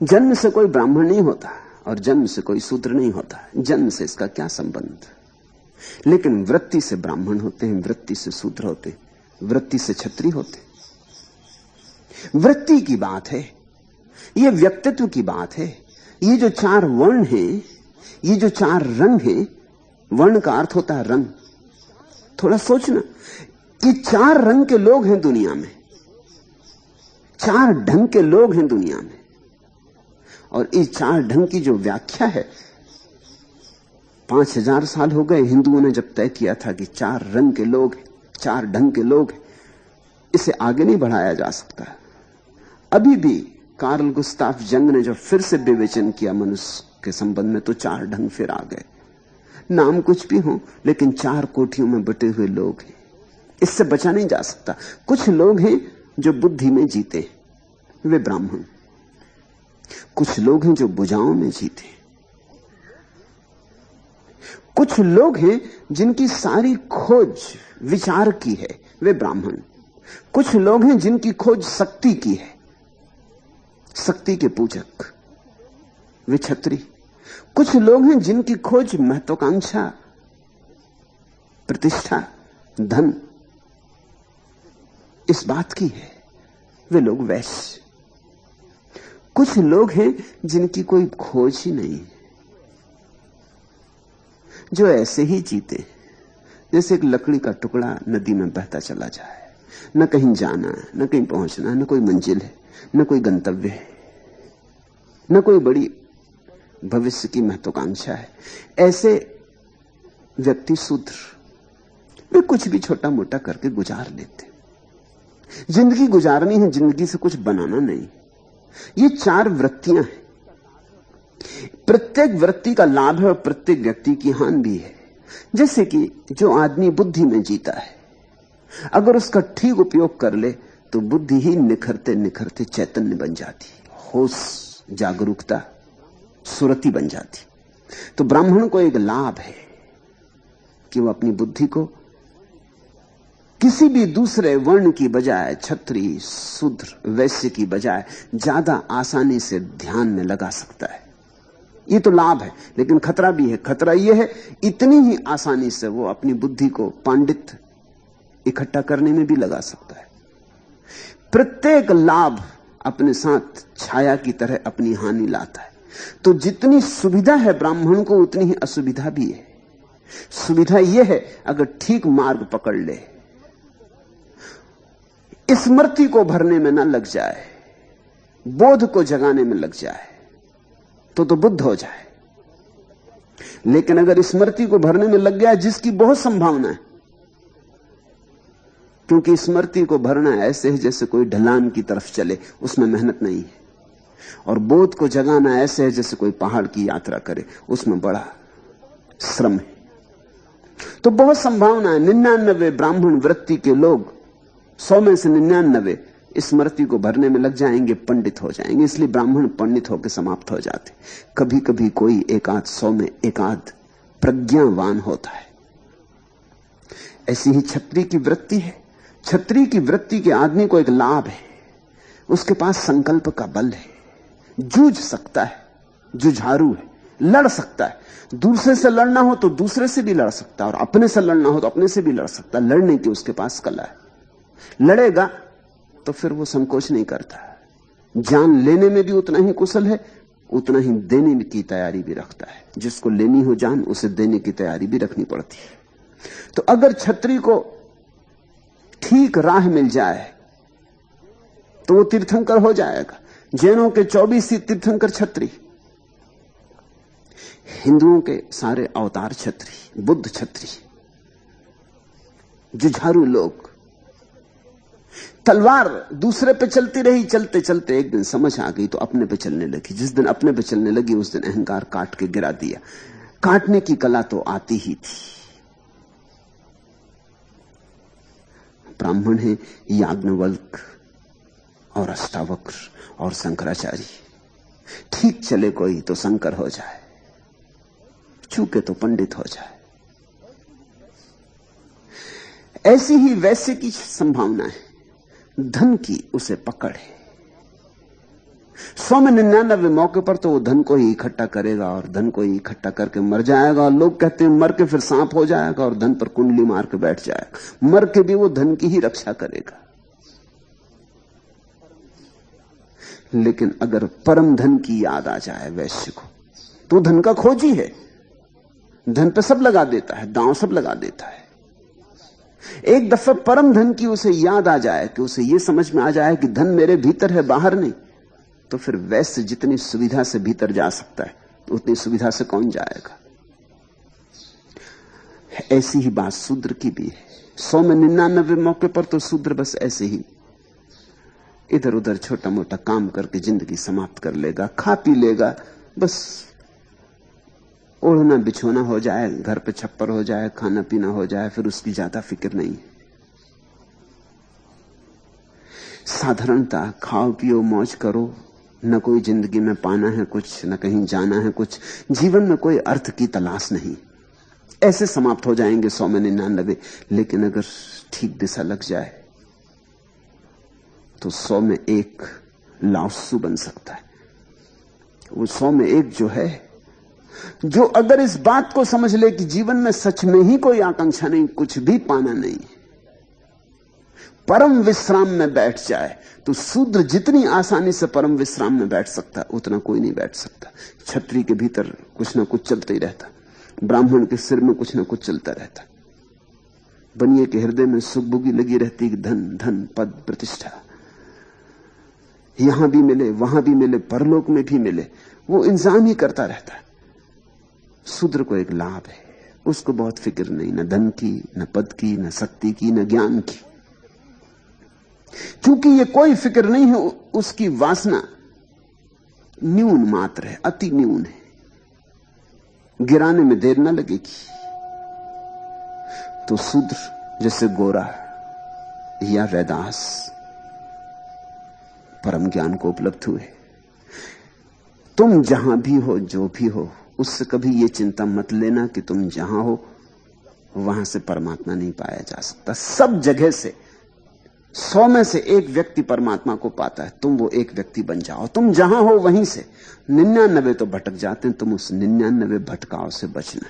जन्म से कोई ब्राह्मण नहीं होता और जन्म से कोई शूद्र नहीं होता, जन्म से इसका क्या संबंध। लेकिन वृत्ति से ब्राह्मण होते हैं, वृत्ति से शूद्र होते हैं, वृत्ति से क्षत्रिय होते हैं। वृत्ति की बात है, यह व्यक्तित्व की बात है। ये जो चार वर्ण हैं, ये जो चार रंग हैं, वर्ण का अर्थ होता है रंग। थोड़ा सोचना, ये चार रंग के लोग हैं दुनिया में, चार ढंग के लोग हैं दुनिया में। और इस चार ढंग की जो व्याख्या है, 5000 साल हो गए हिंदुओं ने जब तय किया था कि चार रंग के लोग हैं, चार ढंग के लोग हैं, इसे आगे नहीं बढ़ाया जा सकता। अभी भी कार्ल गुस्ताफ जंग ने जब फिर से विवेचन किया मनुष्य के संबंध में, तो चार ढंग फिर आ गए। नाम कुछ भी हो, लेकिन चार कोठियों में बटे हुए लोग हैं, इससे बचा नहीं जा सकता। कुछ लोग हैं जो बुद्धि में जीते, वे ब्राह्मण। कुछ लोग हैं जो भुजाओं में जीते। कुछ लोग हैं जिनकी सारी खोज विचार की है, वे ब्राह्मण। कुछ लोग हैं जिनकी खोज शक्ति की है, शक्ति के पूजक, वे क्षत्रिय। कुछ लोग हैं जिनकी खोज महत्वाकांक्षा, प्रतिष्ठा, धन, इस बात की है, वे लोग वैश्य। कुछ लोग हैं जिनकी कोई खोज ही नहीं, जो ऐसे ही जीते जैसे एक लकड़ी का टुकड़ा नदी में बहता चला जाए, न कहीं जाना, न कहीं पहुंचना, न कोई मंजिल है, न कोई गंतव्य है, न कोई बड़ी भविष्य की महत्वाकांक्षा है। ऐसे व्यक्ति शूद्र, वे कुछ भी छोटा मोटा करके गुजार लेते। जिंदगी गुजारनी है, जिंदगी से कुछ बनाना नहीं। ये चार वृत्तियां हैं, प्रत्येक वृत्ति का लाभ है और प्रत्येक व्यक्ति की हानि भी है। जैसे कि जो आदमी बुद्धि में जीता है, अगर उसका ठीक उपयोग कर ले तो बुद्धि ही निखरते निखरते चैतन्य बन जाती, होश, जागरूकता, सुरति बन जाती। तो ब्राह्मण को एक लाभ है कि वह अपनी बुद्धि को किसी भी दूसरे वर्ण की बजाय, क्षत्रिय, शूद्र, वैश्य की बजाय ज्यादा आसानी से ध्यान में लगा सकता है। ये तो लाभ है, लेकिन खतरा भी है। खतरा यह है, इतनी ही आसानी से वो अपनी बुद्धि को पांडित्य इकट्ठा करने में भी लगा सकता है। प्रत्येक लाभ अपने साथ छाया की तरह अपनी हानि लाता है। तो जितनी सुविधा है ब्राह्मण को, उतनी ही असुविधा भी है। सुविधा यह है, अगर ठीक मार्ग पकड़ ले, स्मृति को भरने में न लग जाए, बोध को जगाने में लग जाए, तो बुद्ध हो जाए। लेकिन अगर स्मृति को भरने में लग गया, जिसकी बहुत संभावना है, क्योंकि स्मृति को भरना ऐसे है जैसे कोई ढलान की तरफ चले, उसमें मेहनत नहीं है। और बोध को जगाना ऐसे है जैसे कोई पहाड़ की यात्रा करे, उसमें बड़ा श्रम है। तो बहुत संभावना है 99 ब्राह्मण वृत्ति के लोग, 100 में से 99 स्मृति को भरने में लग जाएंगे, पंडित हो जाएंगे। इसलिए ब्राह्मण पंडित होकर समाप्त हो जाते। कभी कभी कोई एकाध 100 में एकाध प्रज्ञावान होता है। ऐसी ही क्षत्रिय की वृत्ति है। क्षत्रिय की वृत्ति के आदमी को एक लाभ है, उसके पास संकल्प का बल है, जूझ सकता है, जुझारू है, लड़ सकता है। दूसरे से लड़ना हो तो दूसरे से भी लड़ सकता है, और अपने से लड़ना हो तो अपने से भी लड़ सकता है। लड़ने की उसके पास कला है। लड़ेगा तो फिर वो संकोच नहीं करता। जान लेने में भी उतना ही कुशल है, उतना ही देने की तैयारी भी रखता है। जिसको लेनी हो जान, उसे देने की तैयारी भी रखनी पड़ती है। तो अगर क्षत्रिय को ठीक राह मिल जाए तो वो तीर्थंकर हो जाएगा। जैनों के 24 ही तीर्थंकर क्षत्रिय, हिंदुओं के सारे अवतार क्षत्रिय, बुद्ध क्षत्रिय, जुझारू लोग। तलवार दूसरे पे चलती रही, चलते चलते एक दिन समझ आ गई तो अपने पे चलने लगी। जिस दिन अपने पे चलने लगी, उस दिन अहंकार काट के गिरा दिया। काटने की कला तो आती ही थी। ब्राह्मण है याज्ञवल्क्य और अष्टावक्र और शंकराचार्य। ठीक चले कोई तो शंकर हो जाए, चूके तो पंडित हो जाए। ऐसी ही वैश्य की संभावना है। धन की उसे पकड़ है। 100 में 99 मौके पर तो वो धन को ही इकट्ठा करेगा और धन को ही इकट्ठा करके मर जाएगा। और लोग कहते हैं मर के फिर सांप हो जाएगा और धन पर कुंडली मार के बैठ जाएगा। मर के भी वो धन की ही रक्षा करेगा। लेकिन अगर परम धन की याद आ जाए वैश्य को, तो धन का खोजी है, धन पे सब लगा देता है, दांव सब लगा देता है। एक दफा परम धन की उसे याद आ जाए, कि उसे यह समझ में आ जाए कि धन मेरे भीतर है, बाहर नहीं, तो फिर वैश्य जितनी सुविधा से भीतर जा सकता है तो उतनी सुविधा से कौन जाएगा। ऐसी ही बात शूद्र की भी है। 100 में 99 मौके पर तो शूद्र बस ऐसे ही इधर उधर छोटा मोटा काम करके जिंदगी समाप्त कर लेगा, खा पी लेगा, बस ओढ़ना बिछोना हो जाए, घर पे छप्पर हो जाए, खाना पीना हो जाए, फिर उसकी ज्यादा फिक्र नहीं। साधारणता, खाओ पियो मौज करो, न कोई जिंदगी में पाना है कुछ, न कहीं जाना है कुछ, जीवन में कोई अर्थ की तलाश नहीं। ऐसे समाप्त हो जाएंगे 100 में 99। लेकिन अगर ठीक दिशा लग जाए तो 100 में 1 लाओत्सु बन सकता है। वो 100 में 1 जो है, जो अगर इस बात को समझ ले कि जीवन में सच में ही कोई आकांक्षा नहीं, कुछ भी पाना नहीं, परम विश्राम में बैठ जाए, तो शूद्र जितनी आसानी से परम विश्राम में बैठ सकता, उतना कोई नहीं बैठ सकता। क्षत्रिय के भीतर कुछ ना कुछ चलता ही रहता, ब्राह्मण के सिर में कुछ ना कुछ चलता रहता, बनिए के हृदय में सुखबुगी लगी रहती कि धन धन पद प्रतिष्ठा यहां भी मिले, वहां भी मिले, परलोक में भी मिले, वो इंतजाम ही करता रहता है। शूद्र को एक लाभ है, उसको बहुत फिक्र नहीं, न धन की, न पद की, न शक्ति की, न ज्ञान की। क्योंकि ये कोई फिक्र नहीं है, उसकी वासना न्यून मात्र है, अति न्यून है, गिराने में देर न लगेगी। तो शूद्र जैसे गोरा या रैदास परम ज्ञान को उपलब्ध हुए। तुम जहां भी हो, जो भी हो, उससे कभी यह चिंता मत लेना कि तुम जहां हो वहां से परमात्मा नहीं पाया जा सकता। सब जगह से 100 में से 1 व्यक्ति परमात्मा को पाता है। तुम वो 1 व्यक्ति बन जाओ। तुम जहां हो वहीं से 99 तो भटक जाते हैं, तुम उस 99 भटकाव से बचना।